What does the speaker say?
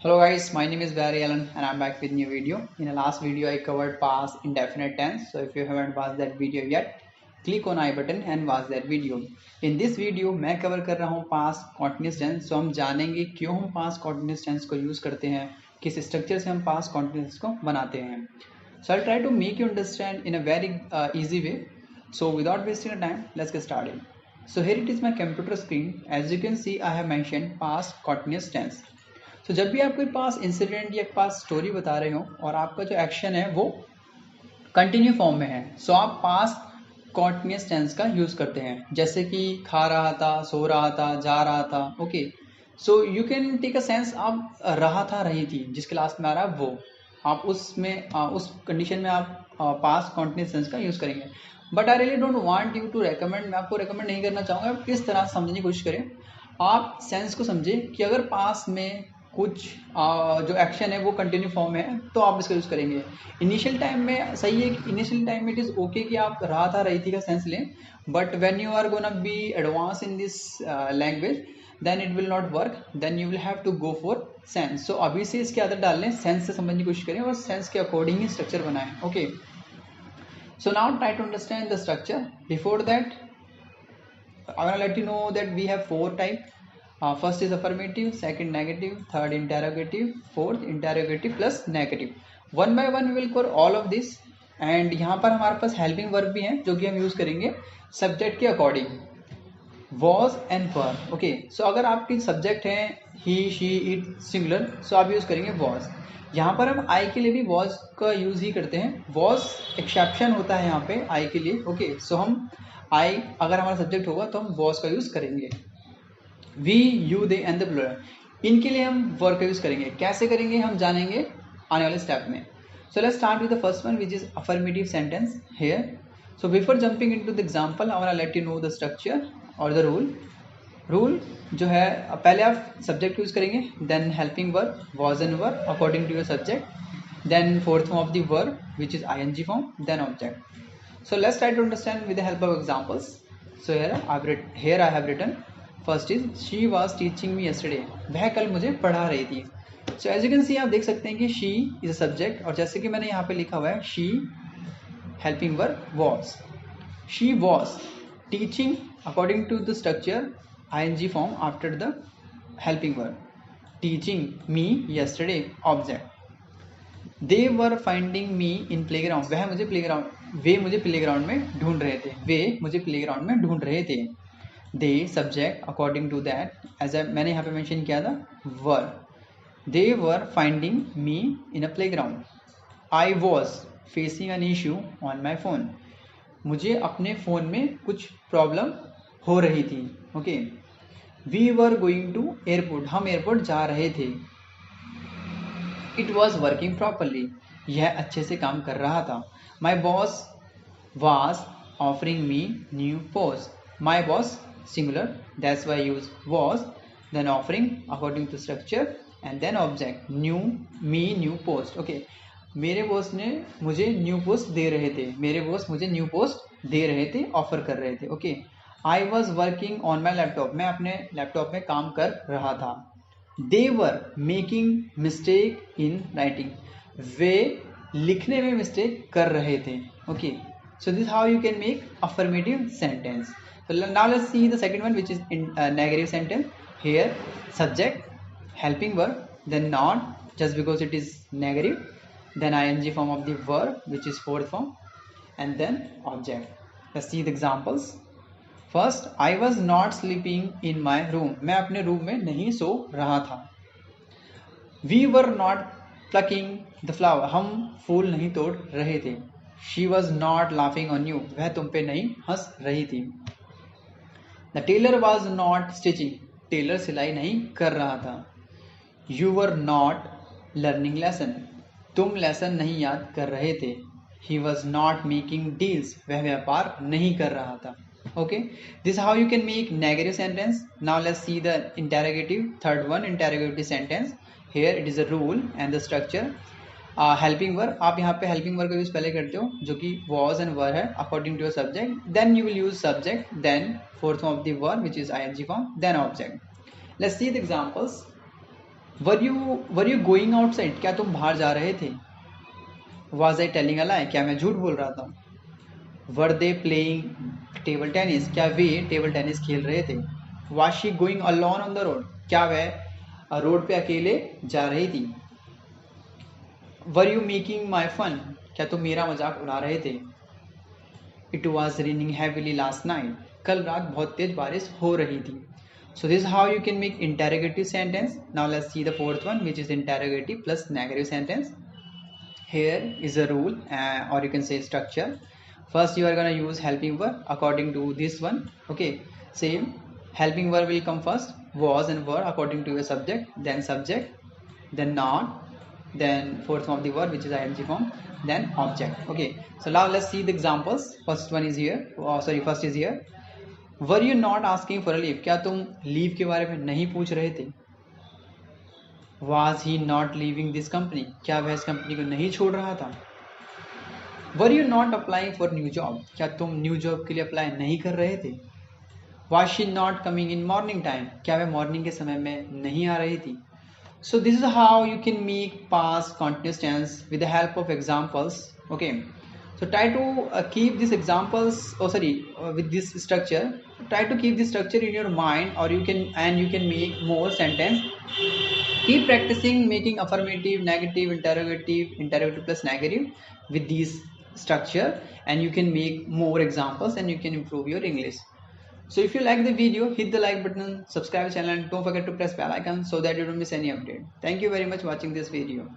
Hello guys, my name is Barry Allen and I'm back with new video. In the last video I covered past indefinite tense. So if you haven't watched that video yet, click on I button and watch that video. In this video मैं cover कर रहा हूँ past continuous tense. So हम जानेंगे क्यों हम past continuous tense को use करते हैं, किस structure से हम past continuous को बनाते हैं. So I'll try to make you understand in a very easy way. So without wasting your time, let's get started. So here it is my computer screen. As you can see, I have mentioned past continuous tense. तो जब भी आप कोई पास incident या पास story बता रहे हो और आपका जो एक्शन है वो कंटिन्यू फॉर्म में है, सो आप पास कॉन्टिन्यूस टेंस का यूज करते हैं. जैसे कि खा रहा था, सो रहा था, जा रहा था. Okay, so you can take a sense आप रहा था, रही थी, जिसके लास्ट में आ रहा है वो, आप उसमें उस कंडीशन में आप पास कॉन्टिन्यूस टेंस का यूज करेंगे. But I really don't want you to recommend, मैं आपको रेकमेंड नहीं करना चाहूँगा. आप किस तरह समझने की कोशिश करें, आप सेंस को समझें कि अगर पास में कुछ जो एक्शन है वो कंटिन्यू फॉर्म है तो आप इसका यूज़ करेंगे. इनिशियल टाइम में सही है कि इनिशियल टाइम में इट इज़ ओके कि आप रहा था, रही थी का सेंस लें. But when you are gonna be advance in this language then it will not work, then you will have to go for sense. So अभी से इसकी आदत डाल लें, सेंस से समझने की कोशिश करें और सेंस के अकॉर्डिंग ही स्ट्रक्चर बनाएं. Okay, so now try to understand the structure. Before that I want to let you know that we have four types. First is affirmative, second negative, third interrogative, fourth interrogative plus negative. One by one we will cover all of this. And यहाँ पर हमारे पास helping verb भी हैं जो कि हम use करेंगे subject के according. Was and were. Okay, so अगर आपकी सब्जेक्ट हैं he, she, it, singular, so आप यूज़ करेंगे वॉज. यहाँ पर हम आई के लिए भी वॉज का यूज़ ही करते हैं. वॉज एक्सेप्शन होता है यहाँ पे आई के लिए. ओके, सो हम आई अगर हमारा सब्जेक्ट होगा तो हम वॉज का यूज़ करेंगे. We, you, they and the plural, इनके लिए हम वर्ब का यूज़ करेंगे. कैसे करेंगे हम जानेंगे आने वाले स्टेप में. So let's start with the first one which is affirmative sentence here. So before jumping into the example I want to let you know the structure और द रूल जो है, पहले आप सब्जेक्ट यूज़ करेंगे, then helping verb, was and verb according to your subject, then fourth form of the verb which is ING form, then object. So let's try to understand with the help of examples. So here I have written. First is she was teaching me yesterday. वह कल मुझे पढ़ा रही थी. So as you can see, आप देख सकते हैं कि she is a subject और जैसे कि मैंने यहाँ पे लिखा हुआ है she helping verb was. She was teaching according to the structure ing form after the helping verb. Teaching me yesterday object. They were finding me in playground. वे मुझे प्ले ग्राउंड में ढूंढ रहे थे. वे मुझे प्ले ग्राउंड में ढूंढ रहे थे. They subject according to that, as मैंने यहाँ पे मेंशन किया था were. They were finding me in a playground. I was facing an issue on my phone. मुझे अपने फ़ोन में कुछ प्रॉब्लम हो रही थी. Okay, we were going to airport. हम एयरपोर्ट जा रहे थे. It was working properly. यह अच्छे से काम कर रहा था. My boss was offering me new post. My boss singular, that's why use was, then offering according to structure and then object. New me new post. Okay, मेरे boss ने मुझे न्यू पोस्ट दे रहे थे. मेरे बॉस मुझे new post दे रहे थे, offer कर रहे थे. Okay, I was working on my laptop. मैं अपने लैपटॉप में काम कर रहा था. They were making mistake in writing. वे लिखने में मिस्टेक कर रहे थे. Okay, so this how you can make affirmative sentence. Now let's see the second one which is negative sentence. Here subject, helping verb, then not just because it is negative, then ING form of the verb which is fourth form, and then object. Let's see the examples. First, I was not sleeping in my room. मैं अपने room में नहीं सो रहा था. We were not plucking the flower. हम फूल नहीं तोड़ रहे थे. She was not laughing on you. वह तुम पे नहीं हंस रही थी. The tailor was not stitching. Tailor सिलाई नहीं कर रहा था. You were not learning lesson. तुम लेसन नहीं याद कर रहे थे. He was not making deals. वह व्यापार नहीं कर रहा था. Okay, this is how you can make negative sentence. Now let's see the interrogative, third one, interrogative sentence. Here it is a rule and the structure. Helping verb, आप यहाँ पे helping verb का यूज पहले करते हो जो कि was and were है according to your subject. Then you will use subject, then fourth form of the verb which is ing form, then object. Let's see the examples. Were you going outside, क्या तुम बाहर जा रहे थे? Was I telling अ लाई, क्या मैं झूठ बोल रहा था? Were they playing table tennis, क्या वे टेबल टेनिस खेल रहे थे? Was she going alone on the road, क्या वह रोड पे अकेले जा रही थी? Were you making my fun, क्या तुम मेरा मजाक उड़ा रहे थे? It was raining heavily last night, कल रात बहुत तेज बारिश हो रही थी. So this is how you can make interrogative sentence. Now let's see the fourth one, which is interrogative plus negative sentence. Here is a rule, or you can say structure. First you are going to use helping verb according to this one. Okay, same helping verb will come first, was and were according to your subject, then not, then fourth form of the verb which is ing form, then object. Okay, so now let's see the examples. First one is here, first is here. Were you not asking for a leave, क्या तुम leave के बारे में नहीं पूछ रहे थे? Was he not leaving this company, क्या वह इस कंपनी को नहीं छोड़ रहा था? Were you not applying for new job, क्या तुम न्यू जॉब के लिए अप्लाई नहीं कर रहे थे? Was she not coming in morning time, क्या वह मॉर्निंग के समय में नहीं आ रही थी? So this is how you can make past continuous tense with the help of examples. Okay, so try to keep these examples, with this structure. Try to keep this structure in your mind, or you can make more sentence. Keep practicing making affirmative, negative, interrogative plus negative with this structure, and you can make more examples and you can improve your English. So if you like the video, hit the like button, subscribe channel, and don't forget to press bell icon so that you don't miss any update. Thank you very much for watching this video.